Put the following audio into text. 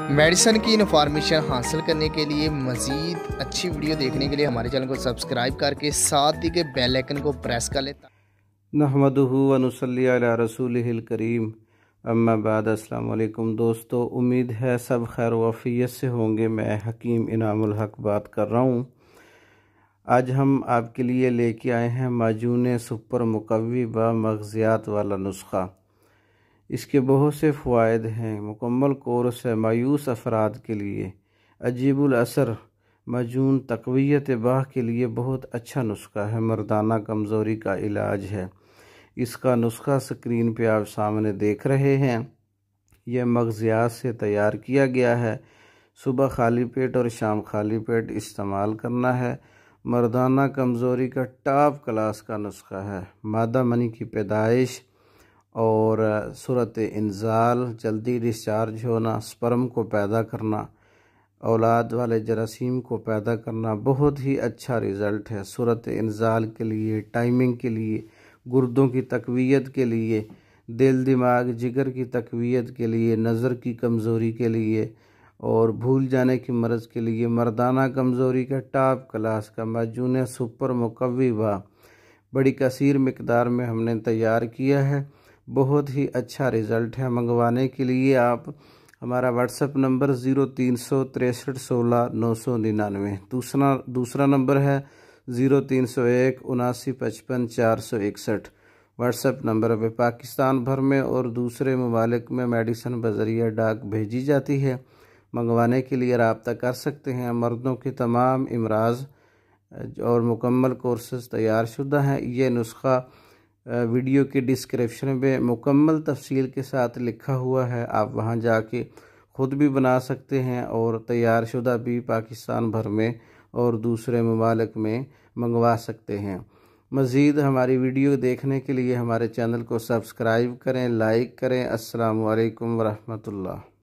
Medicine की information हासिल करने के लिए मज़ीद अच्छी वीडियो देखने के लिए हमारे चैनल को सब्सक्राइब करके साथ ही के बेल आइकन को प्रेस कर लें। नहमदुहु व नुसल्ली अला रसूलिहिल करीम, अम्मा बाद। अस्सलाम वालेकुम दोस्तों, उम्मीद है सब खैर वफ़ियत से होंगे। मैं हकीम इनामुल हक बात कर रहा हूँ। आज हम आपके लिए लेके आए हैं माजून सुपर मुकव्वी व मग़ज़ियात वाला नुस्खा। इसके बहुत से फ़वाइद हैं। मुकम्मल कोर्स है मायूस अफराद के लिए। अजीबुल असर माजून तक़वियत बाह के लिए बहुत अच्छा नुस्खा है। मर्दाना कमज़ोरी का इलाज है। इसका नुस्खा स्क्रीन पे आप सामने देख रहे हैं। यह मग़ज़ियात से तैयार किया गया है। सुबह खाली पेट और शाम खाली पेट इस्तेमाल करना है। मर्दाना कमज़ोरी का टॉप क्लास का नुस्खा है। मादा मनी की पैदाइश और सूरत इंजाल, जल्दी डिस्चार्ज होना, स्पर्म को पैदा करना, औलाद वाले जरासीम को पैदा करना, बहुत ही अच्छा रिज़ल्ट है। सूरत इंजाल के लिए, टाइमिंग के लिए, गुर्दों की तक़वियत के लिए, दिल दिमाग जिगर की तक़वियत के लिए, नज़र की कमज़ोरी के लिए और भूल जाने की मर्ज़ के लिए मर्दाना कमज़ोरी का टॉप क्लास का माजून सुपर मुकव्वी व बड़ी कसीर मिकदार में हमने तैयार किया है। बहुत ही अच्छा रिज़ल्ट है। मंगवाने के लिए आप हमारा व्हाट्सएप नंबर 036316 999, दूसरा नंबर है 0301 7955 461। व्हाट्सएप नंबर पे पाकिस्तान भर में और दूसरे ममालिक में मेडिसिन बज़रिया डाक भेजी जाती है। मंगवाने के लिए रब्ता कर सकते हैं। मर्दों के तमाम इमराज़ और मुकम्मल कोर्सेज़ तैयार शुदा हैं। ये नुस्खा वीडियो के डिस्क्रिप्शन में मुकम्मल तफसील के साथ लिखा हुआ है। आप वहां जाके ख़ुद भी बना सकते हैं और तैयार शुदा भी पाकिस्तान भर में और दूसरे ममालिक में मंगवा सकते हैं। मज़ीद हमारी वीडियो देखने के लिए हमारे चैनल को सब्सक्राइब करें, लाइक करें। अस्सलामु अलैकुम व रहमतुल्लाह।